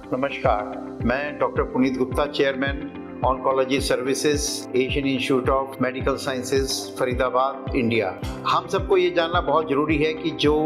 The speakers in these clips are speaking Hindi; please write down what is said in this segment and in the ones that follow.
नमस्कार, मैं doctor Puneet Gupta, chairman oncology services, Asian institute of medical sciences, Faridabad, India. हम सबको ये जानना बहुत जरूरी है कि जो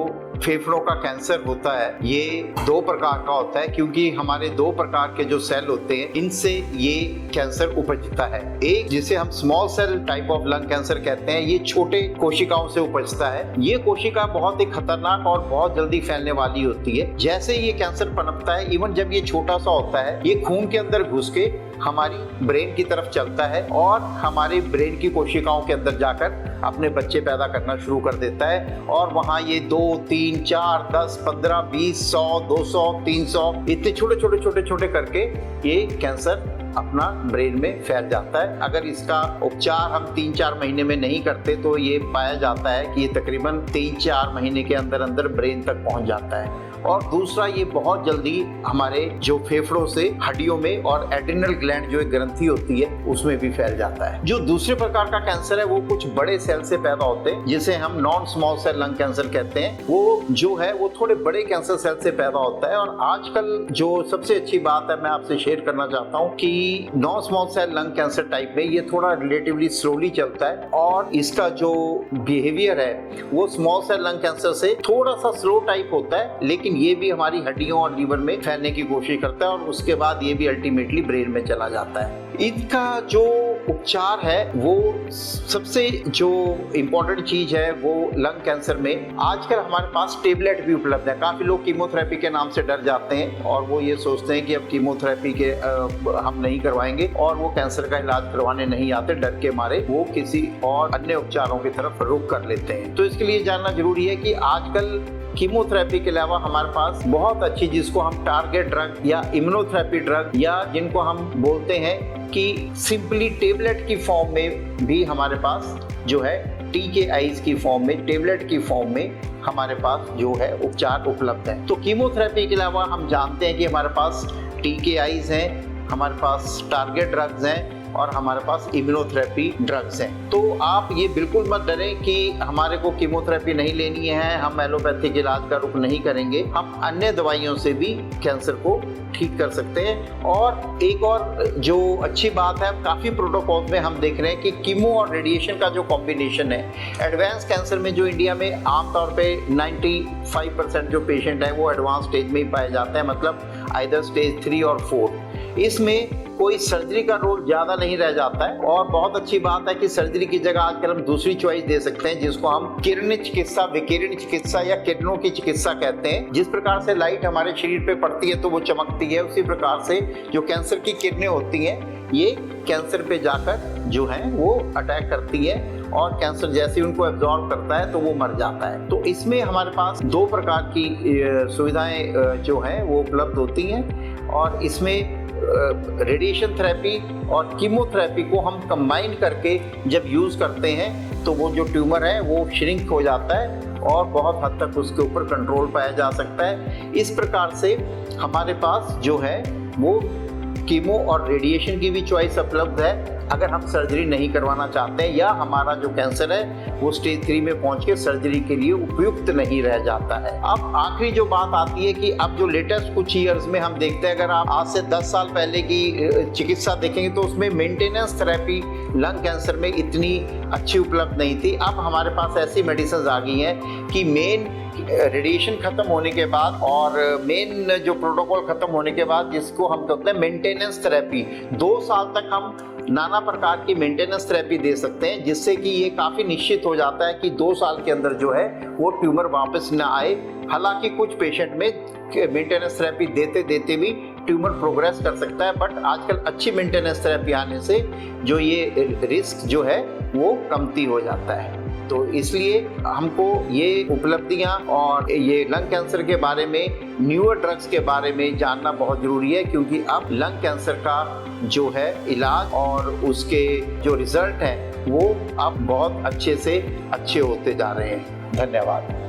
फेफड़ों का कैंसर होता है ये दो प्रकार का होता है, क्योंकि हमारे दो प्रकार के जो सेल होते हैं इनसे ये कैंसर उपजता है। एक जिसे हम small cell type of lung cancer कहते हैं, ये छोटे कोशिकाओं से उपजता है। ये कोशिका बहुत ही खतरनाक और बहुत जल्दी फैलने वाली होती है। जैसे ये कैंसर पनपता है, इवन जब ये छोटा सा होता है, ये खून के अंदर घुस के हमारी ब्रेन की तरफ चलता है और हमारे ब्रेन की कोशिकाओं के अंदर जाकर अपने बच्चे पैदा करना शुरू कर देता है। और वहाँ ये 2, 3, 4, 10, 15, 20, 100, 200, 300 इतने छोटे करके ये कैंसर अपना ब्रेन में फैल जाता है। अगर इसका उपचार हम 3-4 महीने में नहीं करते तो ये पाया जाता है कि ये तकरीबन 3-4 महीने के अंदर ब्रेन तक पहुंच जाता है। और दूसरा, ये बहुत जल्दी हमारे जो फेफड़ों से हड्डियों में और एड्रिनल ग्लैंड जो एक ग्रंथि होती है उसमें भी फैल जाता है। जो दूसरे प्रकार का कैंसर है वो कुछ बड़े सेल से पैदा होते हैं, जिसे हम non small cell lung cancer कहते हैं। वो जो है वो थोड़े बड़े कैंसर सेल से पैदा होता है। और आजकल जो सबसे अच्छी बात है मैं आपसे शेयर करना चाहता हूँ कि non small cell lung cancer type में ये थोड़ा रिलेटिवली स्लोली चलता है और इसका जो बिहेवियर है वो स्मॉल सेल लंग कैंसर से थोड़ा सा स्लो टाइप होता है, लेकिन ये भी हमारी हड्डियों और लीवर में फैलने की कोशिश करता है और उसके बाद ये भी अल्टीमेटली ब्रेन में चला जाता है। इनका जो उपचार है वो सबसे जो इम्पोर्टेंट चीज है वो लंग कैंसर में आजकल हमारे पास टेबलेट भी उपलब्ध है। काफी लोग कीमोथेरेपी के नाम से डर जाते हैं और वो ये सोचते हैं कि अब कीमोथेरेपी के हम नहीं करवाएंगे और वो कैंसर का इलाज करवाने नहीं आते, डर के मारे वो किसी और अन्य उपचारों की तरफ रुख कर लेते हैं। तो इसके लिए जानना जरूरी है कि आजकल कीमोथेरेपी के अलावा हमारे पास बहुत अच्छी, जिसको हम टारगेट ड्रग या इम्यूनोथेरेपी ड्रग या जिनको हम बोलते हैं कि सिंपली टेबलेट की फॉर्म में भी हमारे पास जो है TKIs की फॉर्म में, टेबलेट की फॉर्म में हमारे पास जो है उपचार उपलब्ध है। तो कीमोथेरेपी के अलावा हम जानते हैं कि हमारे पास TKIs हैं, हमारे पास टारगेट ड्रग्स हैं और हमारे पास इम्यूनोथेरेपी ड्रग्स हैं। तो आप ये बिल्कुल मत डरें कि हमारे को कीमोथेरेपी नहीं लेनी है, हम एलोपैथिक इलाज का रुख नहीं करेंगे। हम अन्य दवाइयों से भी कैंसर को ठीक कर सकते हैं। और एक और जो अच्छी बात है, काफ़ी प्रोटोकॉल में हम देख रहे हैं कि कीमो और रेडिएशन का जो कॉम्बिनेशन है, एडवांस कैंसर में जो इंडिया में आमतौर पे 95% जो पेशेंट है वो एडवांस स्टेज में ही पाए जाते हैं, मतलब आइदर स्टेज 3 और 4। इसमें कोई सर्जरी का रोल ज़्यादा नहीं रह जाता है। और बहुत अच्छी बात है कि सर्जरी की जगह आजकल हम दूसरी चॉइस दे सकते हैं, जिसको हम किरण चिकित्सा, विकिरण चिकित्सा या किरणों की चिकित्सा कहते हैं। जिस प्रकार से लाइट हमारे शरीर पे पड़ती है तो वो चमकती है, उसी प्रकार से जो कैंसर की किरणें होती हैं ये कैंसर पे जाकर जो है वो अटैक करती है और कैंसर जैसे उनको एब्जॉर्ब करता है तो वो मर जाता है। तो इसमें हमारे पास दो प्रकार की सुविधाएं जो हैं वो उपलब्ध होती हैं और इसमें रेडिएशन थेरेपी और कीमोथेरेपी को हम कंबाइन करके जब यूज़ करते हैं तो वो जो ट्यूमर है वो श्रिंक हो जाता है और बहुत हद तक उसके ऊपर कंट्रोल पाया जा सकता है। इस प्रकार से हमारे पास जो है वो कीमो और रेडिएशन की भी चॉइस उपलब्ध है अगर हम सर्जरी नहीं करवाना चाहते हैं या हमारा जो कैंसर है वो स्टेज 3 में पहुंच के सर्जरी के लिए उपयुक्त नहीं रह जाता है। अब आखिरी जो बात आती है कि अब जो लेटेस्ट कुछ ईयर्स में हम देखते हैं, अगर आप आज से 10 साल पहले की चिकित्सा देखेंगे तो उसमें मेंटेनेंस थेरेपी लंग कैंसर में इतनी अच्छी उपलब्ध नहीं थी। अब हमारे पास ऐसी मेडिसिन आ गई हैं कि मेन रेडिएशन खत्म होने के बाद और मेन जो प्रोटोकॉल खत्म होने के बाद, जिसको हम कहते हैं मेंटेनेंस थेरेपी, 2 साल तक हम नाना प्रकार की मेंटेनेंस थेरेपी दे सकते हैं, जिससे कि ये काफ़ी निश्चित हो जाता है कि 2 साल के अंदर जो है वो ट्यूमर वापस ना आए। हालांकि कुछ पेशेंट में मेंटेनेंस थेरेपी देते देते भी ट्यूमर प्रोग्रेस कर सकता है, बट आजकल अच्छी मेंटेनेंस थेरेपी आने से जो ये रिस्क जो है वो कमती हो जाता है। तो इसलिए हमको ये उपलब्धियां और ये लंग कैंसर के बारे में, न्यूअर ड्रग्स के बारे में जानना बहुत जरूरी है, क्योंकि अब लंग कैंसर का जो है इलाज और उसके जो रिजल्ट हैं वो अब बहुत अच्छे से अच्छे होते जा रहे हैं। धन्यवाद।